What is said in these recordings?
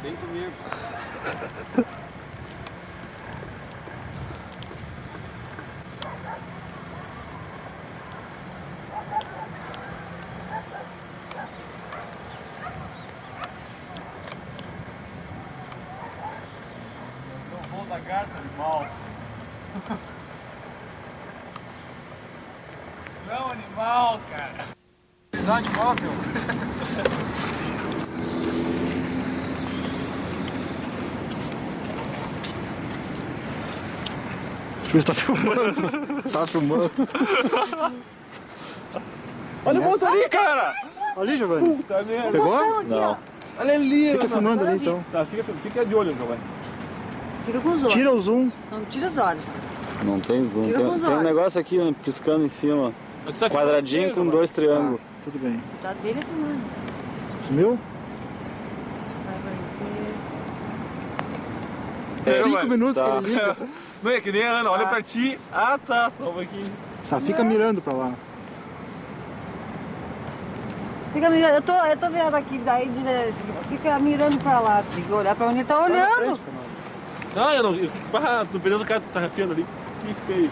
Vem comigo. Não vou da garça, animal. Não, animal, cara. Não, animal, meu. Você tá filmando? Tá filmando. Olha o monte ali, cara! Ali, Giovanni. Puta merda. Pegou? Não. Olha ali, Fica filmando ali então. Tá, fica de olho, Giovanni. Fica com os olhos. Tira o zoom. Não tira os olhos. Não tem zoom. Tira com os Tem um olhos. negócio aqui ó, piscando em cima. Quadradinho com dois triângulos. Tudo bem. Tá dele filmando. Sumiu? Vai aparecer. 5 minutos Tá. que ele liga. Não é que nem a Ana, olha pra ti. Ah, tá, só um pouquinho. Tá, fica mirando pra lá. Fica mirando, eu tô vendo aqui, daí fica mirando pra lá, tem que olhar pra onde tá olhando. Não, eu não. Tô perdendo o cara que tá rafiando ali. Que feio.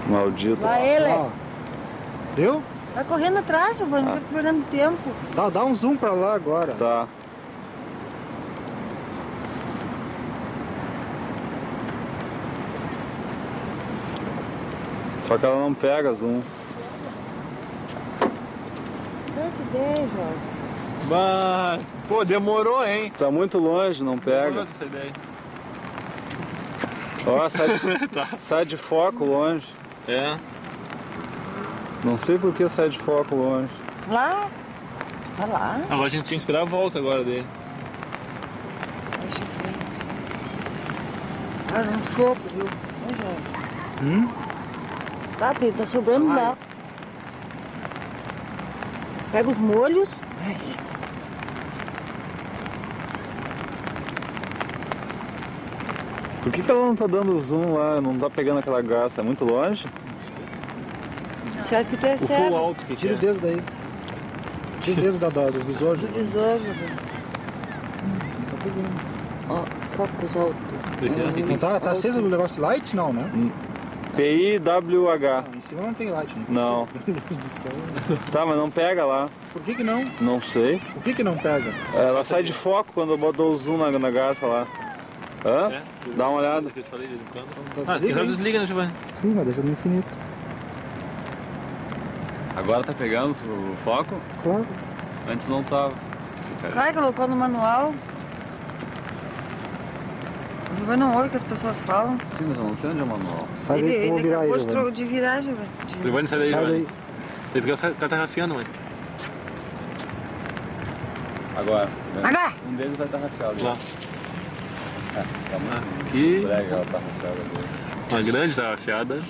Maldito. Lá ele. Ó. Deu? Vai correndo atrás, Giovanni, não fica perdendo tempo. Dá um zoom pra lá agora. Tá. Só que ela não pega zoom. Será que der, Jorge? Mas, pô, demorou, hein? Tá muito longe, não Demorou pega. essa ideia. Ó, sai de foco longe. É. Não sei por que sai de foco longe. Lá? Tá lá. Agora a gente tinha que esperar a volta agora dele. Deixa eu ver. Ah, não sopro, viu? Ô, Jorge. Tá, tá sobrando lá. Pega os molhos. Ai. Por que ela não tá dando zoom lá? Não tá pegando aquela garça? É muito longe? Você acha que tu é O full cego? alto que Tira o é. dedo daí. Tira o dedo do visor. Do Giovanni. visor, Giovanni. Tá pegando. Ó, focos alto. Não tá aceso o negócio de light? Não, né? PIWH. Ah, em cima não tem light, né? Não. Luz do sol. Tá, mas não pega lá. Por que não? Não sei. Por que não pega? Ela sai de foco quando eu botou o zoom na garça lá. Hã? É? Dá uma olhada. Que eu te falei de vez em quando. Então, Ah, desliga aí. desliga, né, Giovanni? Sim, mas deixa no infinito. Agora tá pegando o foco? Claro. Antes não tava. Claro, colocou no manual. O Giovanni não ouve o que as pessoas falam. Sim, mas eu não sei onde é o manual. Sai daí que eu vou virar aí, acabou Giovanni. de virar, Giovanni. Giovanni, sai daí, Sai Giovanni. daí. Tem porque o cara tá rafiando, mãe. Agora. Agora! Um deles vai estar rachado. Lá. Tá muito Aqui. brega, ela tá rachada ali. Uma grande tá rafiada.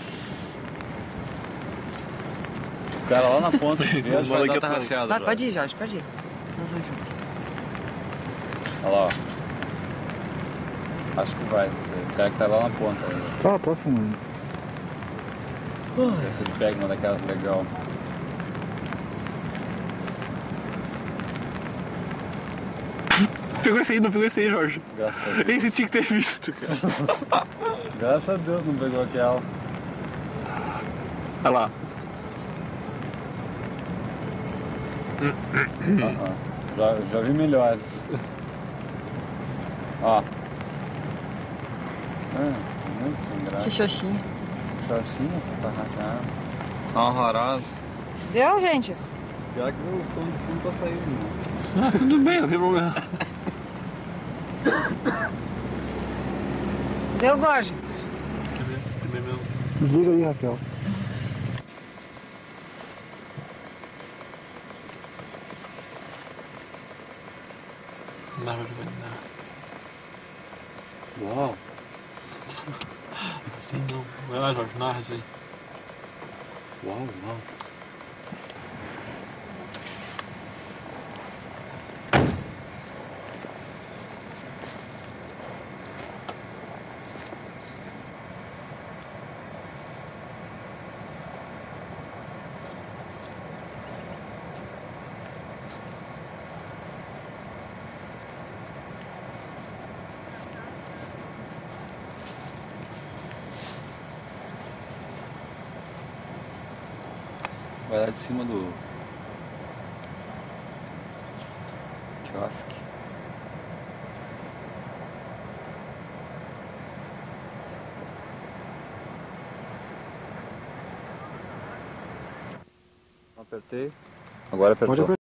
O cara lá na ponta de verde Manda vai aqui estar atrás. rachado. Vai, já. pode ir, Jorge, pode ir. Nós vamos juntos. Olha lá, ó. Acho que vai. O cara que tá lá na ponta ainda. Tá, tô filmando. Ver se ele pega uma daquelas legal. Pegou esse aí, não pegou esse aí, Jorge. Graças a Deus. Esse tinha que ter visto, cara. Graças a Deus não pegou aquela. Olha lá. Já vi melhores. Ó. Muito sem Que graça. xoxinha. Xoxinha, tá rachado. Horrorosa. Deu, gente? Pior que o som de fundo tá saindo, né? Ah, tudo bem, não tem problema. Deu, Jorge? Quer ver mesmo? Desliga aí, Raquel. Não, Giovanni, não. Uau. Assim não. Vai lá, Jorge, narra isso aí. Uau. Vai lá de cima do quiosque. Apertei. Agora apertou. Pode apertar.